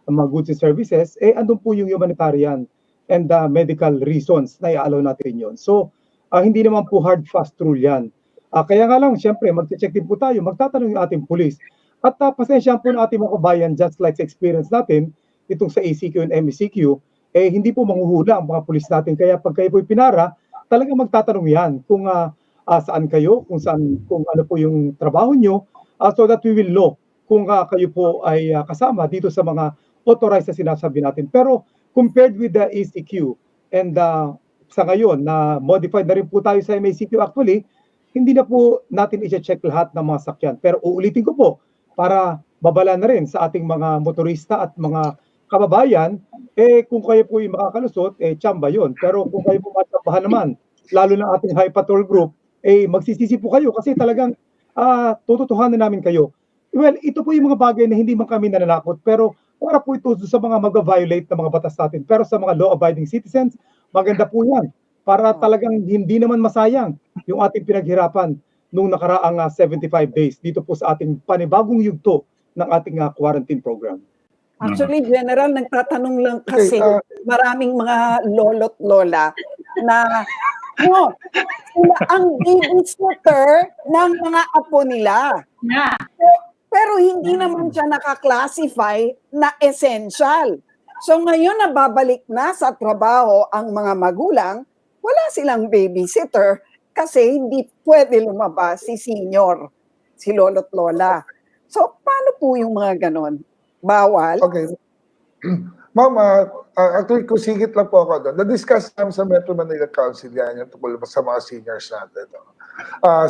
mga goods and services, andun po yung humanitarian and medical reasons na i-allow natin yon. So, hindi naman po hard fast rule yan. Kaya nga lang, siyempre, mag-check din po tayo, magtatanong yung ating police. At pasensya po ng ating mga kabayan, just like sa experience natin, itong sa ACQ and MECQ, hindi po manghuhula ang mga pulis natin. Kaya pag kayo po'y pinara, talagang magtatanong yan kung saan kayo, kung ano po yung trabaho nyo, so that we will know kung kayo po ay kasama dito sa mga authorized na sinasabi natin. Pero compared with the ACQ and sa ngayon na modified na rin po tayo sa MECQ actually, hindi na po natin i-check lahat ng mga sakyan. Pero uulitin ko po, para babala na rin sa ating mga motorista at mga kababayan, kung kayo po yung makakalusot, tsamba yun. Pero kung kayo po matsambahan naman, lalo na ating high patrol group, magsisisi po kayo kasi talagang tututuhanan namin kayo. Well, ito po yung mga bagay na hindi man kami nananakot, pero para po ito sa mga mag-violate ng mga batas natin. Pero sa mga law-abiding citizens, maganda po yan. Para talagang hindi naman masayang yung ating pinaghirapan nung nakaraang 75 days dito po sa ating panibagong yugto ng ating quarantine program. Actually, General, nagtatanong lang kasi maraming mga lolo't lola na sila ang babysitter ng mga apo nila. Yeah. Pero hindi naman siya nakaklasify na essential. So ngayon na babalik na sa trabaho ang mga magulang, wala silang babysitter kasi hindi pwede lumabas si senior, si lolo't lola. So paano po yung mga ganon? Bawal? Okay. Ma'am, actually, kusigit lang po ako doon. Na-discuss namin sa Metro Manila Council yan, yung tungkol sa mga seniors natin.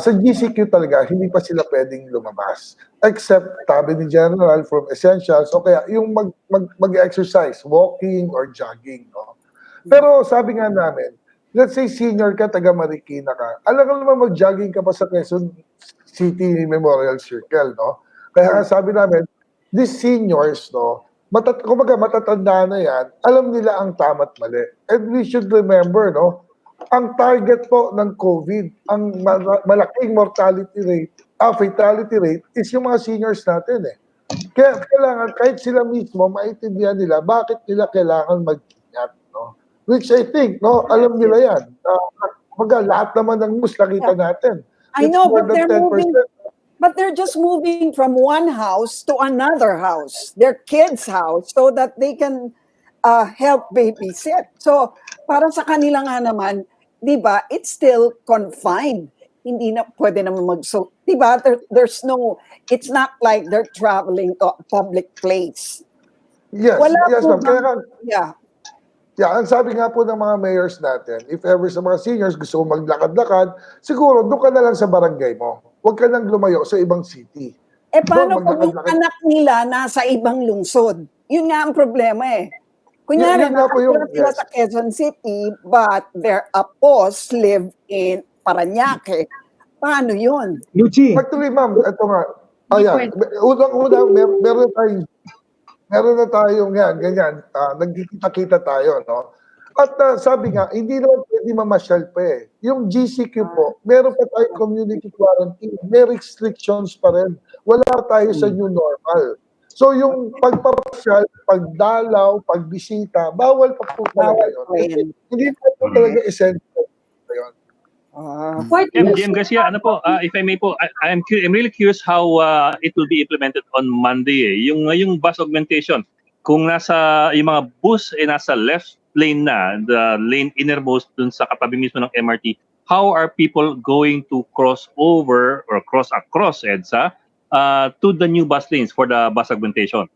Sa GCQ talaga, hindi pa sila pwedeng lumabas. Except, tabi ni General, from essentials, o kaya yung mag-exercise, walking or jogging. No? Pero sabi nga namin, let's say senior ka, taga Marikina ka, alam ka naman mag-jogging ka pa sa Quezon City Memorial Circle, no? Kaya sabi namin, these seniors, no, kumbaga matatanda na yan, alam nila ang tama't mali. And we should remember, no, ang target po ng COVID, ang malaking mortality rate, fatality rate, is yung mga seniors natin eh. Kaya kailangan, kahit sila mismo, maintindihan nila, bakit nila kailangan mag-ingat, no? Which I think, no, alam nila yan. Kumbaga, lahat naman ng news nakita natin. I know, but they're just moving from one house to another house, their kid's house, so that they can help babysit. So, para sa kanila nga naman, di ba, it's still confined. hindi na pwede naman diba? There's no, it's not like they're traveling to a public place. Yes, Wala yes po ma'am. Kaya nga, yeah. yeah, ang sabi nga po ng mga mayors natin, if ever sa mga seniors gusto mo maglakad-lakad, siguro doon ka na lang sa barangay mo. Huwag ka nang lumayo sa ibang city. Paano Doon, kung yung anak nila nasa ibang lungsod? Yun nga ang problema eh. Kunyari, Yun nga po yung- nakatira sila sa Quezon City, but their apos live in Parañaque. Paano yun? Luchi, Actually, ma'am, ito nga. Hindi Ayan, unang-una, meron na tayong yan, ganyan. Nagkikita-kita tayo, no? At sabi nga, hindi naman pwede mamasyal pa eh. Yung GCQ po, meron pa tayong community quarantine. May restrictions pa rin. Wala tayo sa new normal. So yung pagpapasyal, pagdalaw, pagbisita, bawal pa po talaga yun. Hindi po talaga essential yun. GM Garcia, ano po, if I may po, I'm really curious how it will be implemented on Monday. Yung bus augmentation, kung nasa yung mga bus nasa left lane na, the lane innermost dun sa katabi mismo ng MRT, how are people going to cross over or cross across EDSA to the new bus lanes for the bus augmentation?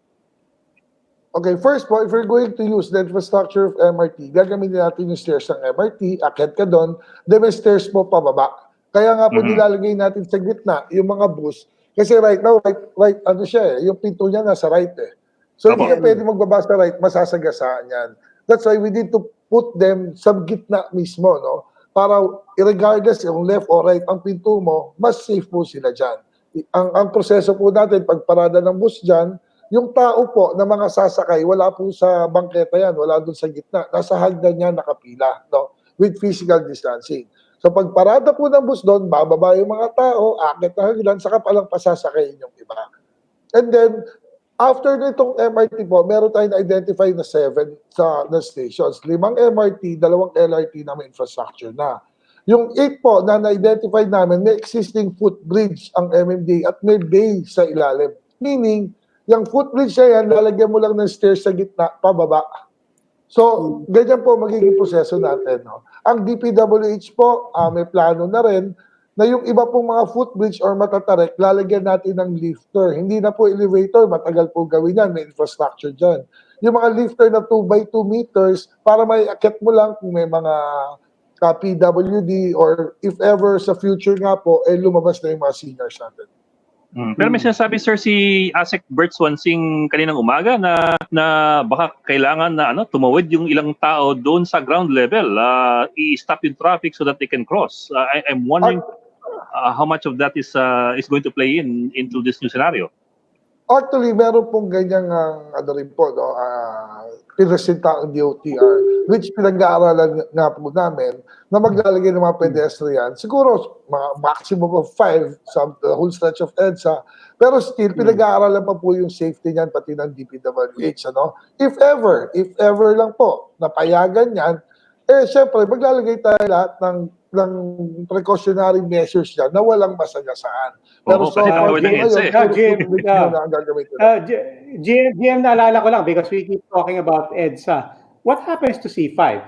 Okay, first po, if we're going to use the infrastructure of MRT, gagamitin natin yung stairs ng MRT, akit ka doon, then may stairs po pababa. Kaya nga po nilalagay natin sa gitna yung mga bus. Kasi right now, right ano siya eh, yung pinto niya nasa right eh. So hindi ka pwede magbaba sa right, masasagasaan yan. That's why we need to put them sa gitna mismo, no? Para regardless yung left or right ang pinto mo, mas safe po sila dyan. Ang proseso po natin, pag parada ng bus dyan, yung tao po na mga sasakay, wala po sa bangketa yan, wala doon sa gitna. Nasa hagdan niya nakapila, no? With physical distancing. So pag parada po ng bus doon, bababa yung mga tao, akit na hagdan, saka palang pasasakayin yung iba. And then, after nitong MRT po, meron tayong na-identify na 7 na stations. 5 MRT, 2 LRT na may infrastructure na. Yung 8 po na na-identify namin, may existing footbridge ang MMDA at may bay sa ilalim. Meaning, yung footbridge na yan, lalagyan mo lang ng stairs sa gitna, pababa. So, ganyan po magiging proseso natin. No? Ang DPWH po, may plano na rin na yung iba pong mga footbridge or matatarik, lalagyan natin ng lifter. Hindi na po elevator, matagal po gawin yan, may infrastructure dyan. Yung mga lifter na 2 by 2 meters, para may akit mo lang kung may mga PWD or if ever sa future nga po, lumabas na yung mga seniors natin. Pero may sinasabi sir si Asec Bert Swansing kaninang umaga na baka kailangan na tumawid yung ilang tao doon sa ground level, i-stop yung traffic so that they can cross. I'm wondering how much of that is going to play into this new scenario. Actually, meron pong ganyang rin po, no, pinresenta ang DOTR, which pinag-aaralan nga po namin na maglalagay ng mga pedestrian, siguro mga maximum of 5 sa the whole stretch of EDSA, pero still, pinag-aaralan pa po yung safety niyan, pati ng DPWH, ano? If ever lang po, napayagan yan, syempre, maglalagay tayo lahat ng precautionary measures dyan na walang masagasaan. Pero so far, GM, naalala ko lang because we keep talking about EDSA. What happens to C5?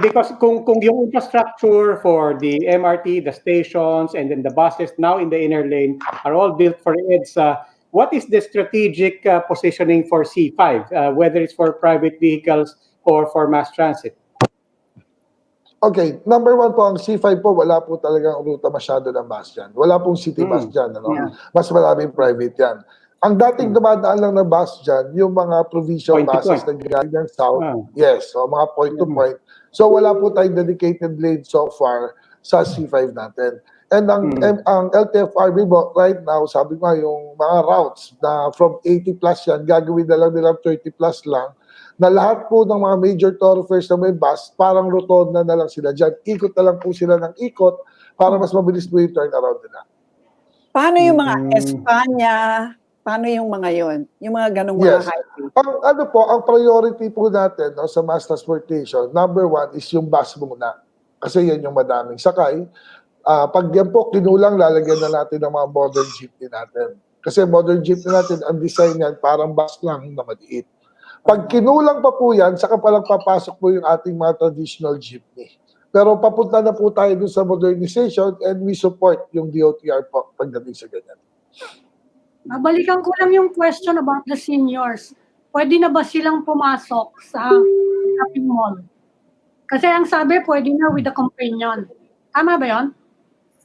Because kung yung infrastructure for the MRT, the stations, and then the buses now in the inner lane are all built for EDSA, what is the strategic positioning for C5, whether it's for private vehicles or for mass transit? Okay, number 1 po, ang C5 po, wala po talagang ruta masyado ng bus dyan. Wala pong city bus dyan. Ano? Yeah. Mas maraming private yan. Ang dating dumadaan lang na bus dyan, yung mga provincial buses na galing ng south. Yes, so mga point to point. So wala po tayong dedicated lane so far sa C5 natin. And ang LTFRB right now, sabi ko yung mga routes na from 80 plus yan, gagawin na lang nila 30 plus lang, na lahat po ng mga major thoroughfares na may bus, parang rotonda na lang sila dyan. Ikot na lang po sila ng ikot para mas mabilis po yung turnaround nila. Paano yung mga Espanya? Paano yung mga yon? Yung mga ganong mga highway? Ang priority po natin sa mass transportation, number 1 is yung bus muna. Kasi yan yung madaming sakay. Pag yan po kinulang, lalagyan na natin ng mga modern jeepney natin. Kasi modern jeepney natin, ang design yan parang bus lang na maliit. Pag kinulang pa po yan, saka palang papasok po yung ating mga traditional jeepney. Pero papunta na po tayo dun sa modernization and we support yung DOTR po pagdating sa ganyan. Balikan ko lang yung question about the seniors. Pwede na ba silang pumasok sa shopping mall? Kasi ang sabi, pwede na with the companion. Tama ba yun?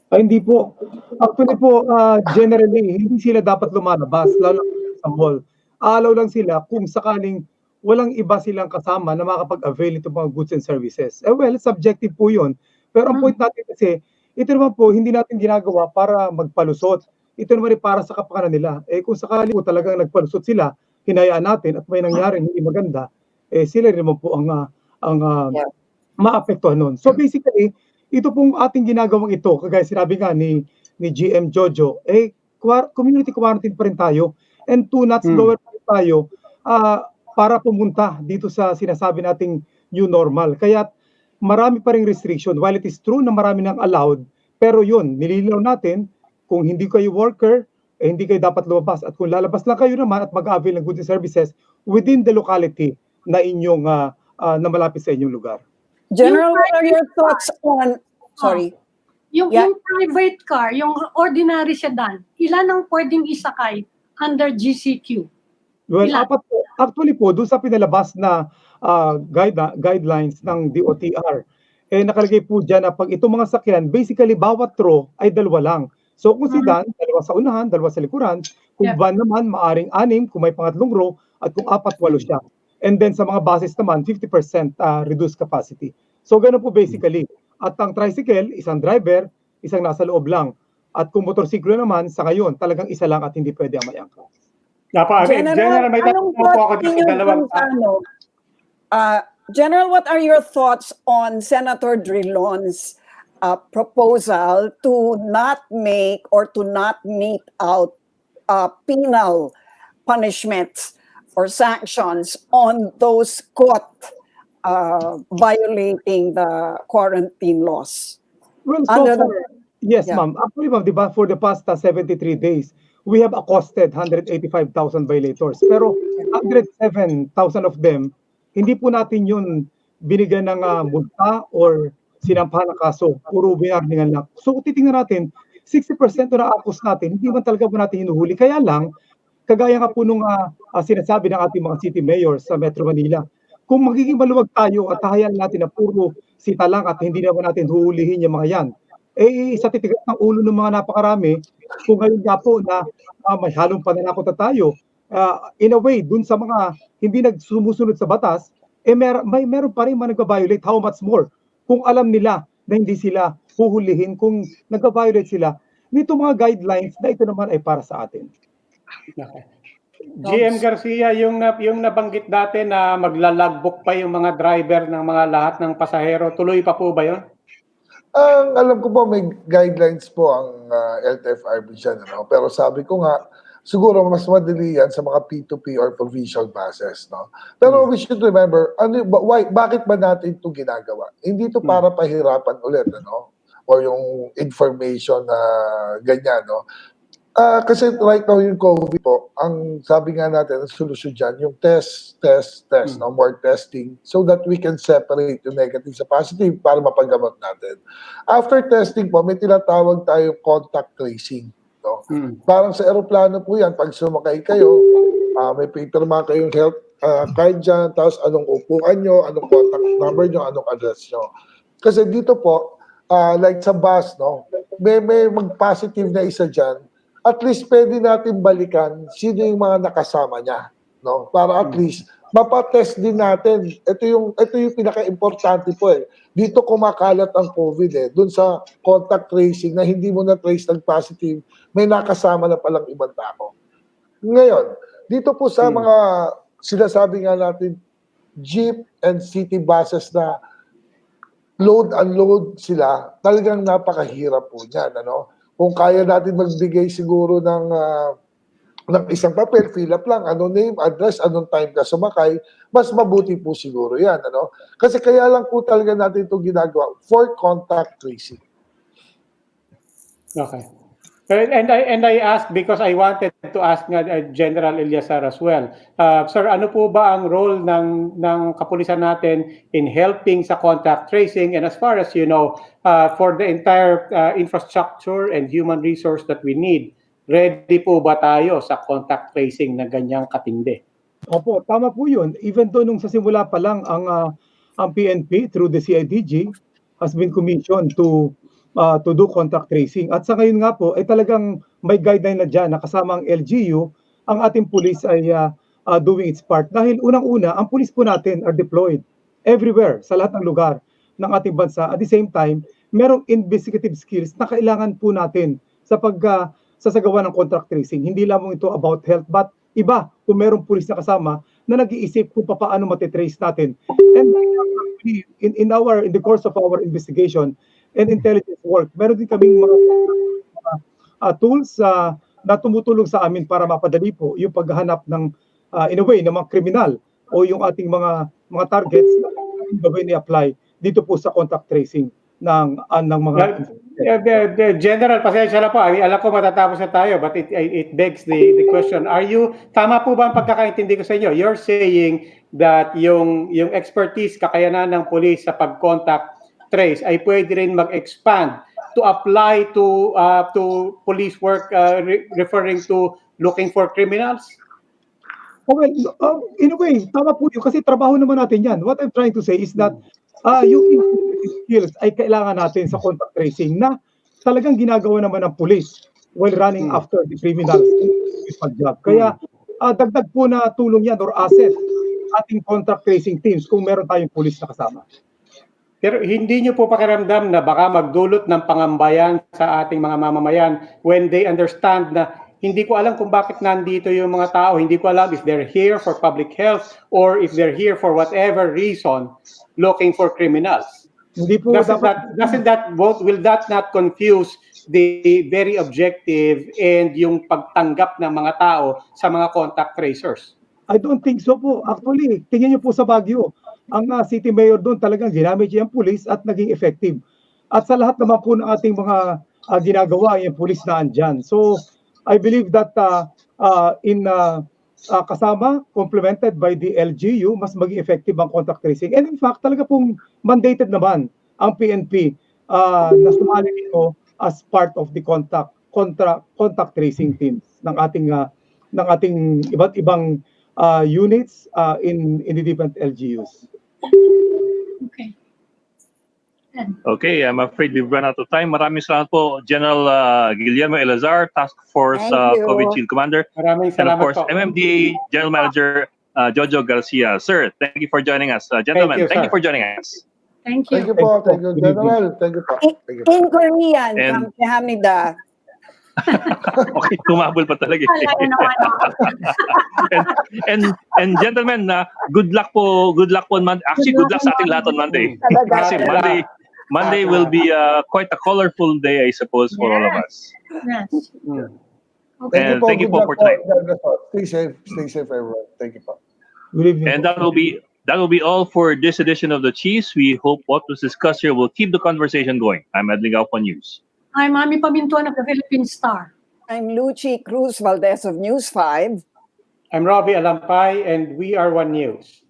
Hindi po. Actually po, generally, hindi sila dapat lumalabas, lalo na sa mall. Alaw lang sila kung sakaling walang iba silang kasama na makapag-avail ito mga goods and services. Well, subjective po yun. Pero ang point natin kasi, ito naman po, hindi natin ginagawa para magpalusot. Ito naman para sa kapakanan nila. Kung sakali po talagang nagpalusot sila, hinayaan natin at may nangyaring hindi maganda, sila rin naman po ang maapektuhan nun. So basically, ito pong ating ginagawang ito, kagaya sinabi nga ni GM Jojo, community quarantine pa rin tayo and 2 notch lower pa rin tayo para pumunta dito sa sinasabi nating new normal. Kaya marami pa ring restriction. While it is true na marami nang allowed, pero yun, nililinaw natin kung hindi kayo worker, hindi kayo dapat lumabas. At kung lalabas lang kayo naman at mag-avail ng goods and services within the locality na inyong na malapit sa inyong lugar. General, what are your thoughts on, sorry. Yung private car, yung ordinary sedan, ilan ang pwedeng isakay under GCQ? Well, apat po. Actually po, doon sa pinalabas na guidelines ng DOTR, nakalagay po dyan na pag itong mga sakyan, basically bawat row ay 2 lang. So kung sedan, 2 sa unahan, 2 sa likuran. Kung van naman, maaring 6 kung may pangatlong row, at kung 4, 8 siya. And then sa mga buses naman, 50% reduced capacity. So ganun po basically. At ang tricycle, isang driver, isang nasa loob lang. At kung motorsiklo naman, sa ngayon, talagang isa lang at hindi pwede ang may angka. General, may tanong po ako dito, dalawang General, what are your thoughts on Senator Drilon's proposal to not make or to not mete out penal punishments or sanctions on those caught violating the quarantine laws? Well, so yes, ma'am. Actually, ma'am, di ba, for the past 73 days, we have accosted 185,000 violators. Pero 107,000 of them, hindi po natin yun binigyan ng multa or sinampahan ng kaso. Puro binarningan lang. So, titingnan natin, 60% na akos natin, hindi man talaga po natin hinuhuli. Kaya lang, kagaya nga po nung sinasabi ng ating mga city mayors sa Metro Manila, kung magiging maluwag tayo at tahayan natin na puro sita lang at hindi naman natin huhulihin yung mga yan, sa titigas ng ulo ng mga napakarami, kung ngayon nga po na may halong pananakot na tayo, in a way, dun sa mga hindi nagsumusunod sa batas, meron pa rin mga nag-violate. How much more? Kung alam nila na hindi sila huhulihin, kung nag-violate sila, nito mga guidelines na ito naman ay para sa atin. Okay. GM Garcia, yung nabanggit dati na maglalagbook pa yung mga driver ng mga lahat ng pasahero, tuloy pa po ba yun? Ang alam ko po, may guidelines po ang LTFRB dyan. Ano? Pero sabi ko nga, siguro mas madali yan sa mga P2P or provincial buses. No? Pero we should remember, bakit ba natin ito ginagawa? Hindi ito para pahirapan ulit. Ano? O yung information na ganyan. No? Kasi right now yung COVID po, ang sabi nga natin, ang solusyon dyan, yung test, no? More testing, so that we can separate yung negative sa positive para mapaggamot natin. After testing po, may tinatawag tayong contact tracing. No? Parang sa aeroplano po yan, pag sumakay kayo, may pipirma kayong health card dyan, tapos anong upuan nyo, anong contact number nyo, anong address nyo. Kasi dito po, like sa bus, no? may mag-positive na isa dyan, at least pwede natin balikan sino yung mga nakasama niya, no? Para at least mapatest din natin. Ito yung pinaka-importante po eh. Dito kumakalat ang COVID doon sa contact tracing na hindi mo na trace ng positive, may nakasama na palang ibang tao. Ngayon, dito po sa mga sinasabi nga natin jeep and city buses na load-unload sila, talagang napakahirap po niyan, ano? Kung kaya natin magbigay siguro ng isang papel, fill up lang, ano name, address, anong time ka sumakay, mas mabuti po siguro yan. Ano? Kasi kaya lang po talaga natin itong ginagawa for contact tracing. Okay. And I asked because I wanted to ask General Eleazar as well. Sir, ano po ba ang role ng kapulisan natin in helping sa contact tracing, and as far as you know, for the entire infrastructure and human resource that we need, ready po ba tayo sa contact tracing na ganyang katindi? Opo, tama po yun. Even though nung sa simula pa lang ang PNP through the CIDG has been commissioned to do contact tracing. At sa ngayon nga po, ay talagang may guideline na dyan na kasama ang LGU, ang ating police ay doing its part. Dahil unang-una, ang police po natin are deployed everywhere, sa lahat ng lugar ng ating bansa. At the same time, merong investigative skills na kailangan po natin sa sasagawa ng contact tracing. Hindi lamang ito about health, but iba kung merong pulis na kasama na nag-iisip kung paano matitrace natin. And in the course of our investigation and intelligence work, meron din kaming mga tools na tumutulong sa amin para mapadali po yung paghahanap ng in a way ng mga kriminal o yung ating mga targets na gawin i-apply dito po sa contact tracing ng mga General, pasensya na po. Alam ko matatapos na tayo, but it begs the question. Tama po ba ang pagkakaintindi ko sa inyo? You're saying that yung expertise, kakayanan ng police sa pag-contact trace ay pwede rin mag-expand to apply to police work referring to looking for criminals? Well, in a way, tama po yun kasi trabaho naman natin yan. What I'm trying to say is that yung skills ay kailangan natin sa contact tracing na talagang ginagawa naman ng police while running after the criminals with job. Kaya dagdag po na tulong yan or asset ating contact tracing teams kung meron tayong police na kasama. Pero hindi nyo po pakiramdam na baka magdulot ng pangambayan sa ating mga mamamayan when they understand na hindi ko alam kung bakit nandito yung mga tao, hindi ko alam if they're here for public health or if they're here for whatever reason looking for criminals. Hindi po will that not confuse the very objective and yung pagtanggap ng mga tao sa mga contact tracers? I don't think so po. Actually, tingnan niyo po sa Baguio. Ang city mayor doon talagang ginamit niya ang pulis at naging effective. At sa lahat naman po ng ating mga ginagawa, yung pulis na andyan. So, I believe that kasama, complemented by the LGU, mas maging effective ang contact tracing. And in fact, talaga pong mandated naman ang PNP na sumali dito as part of the contact tracing teams ng ating iba't ibang units in the different LGUs. Okay. Okay, I'm afraid we've run out of time. Maraming salamat po, General Guillermo Eleazar, Task Force COVID Shield Commander, Maraming and of salamat course, po. MMDA General Manager Jojo Garcia. Sir, thank you for joining us. Gentlemen, thank you for joining us. Thank you. Thank you po. Thank you, General. Thank you po. Thank you. In Korean, And- kamsahamnida. Okay, tumabol pa talaga. and gentlemen, good luck po on Monday. Actually, good luck sa ating lahat on Monday. Kasi Monday will be quite a colorful day, I suppose, for all of us. Yes. Thank you po. Thank you Good po luck for tonight. Stay safe, everyone. Thank you po. Good evening. And that will be all for this edition of the Chiefs. We hope what was discussed here will keep the conversation going. I'm Edling Alpha News. I'm Ami Pamintuan of the Philippine Star. I'm Lucy Cruz Valdez of News 5. I'm Robbie Alampay, and we are One News.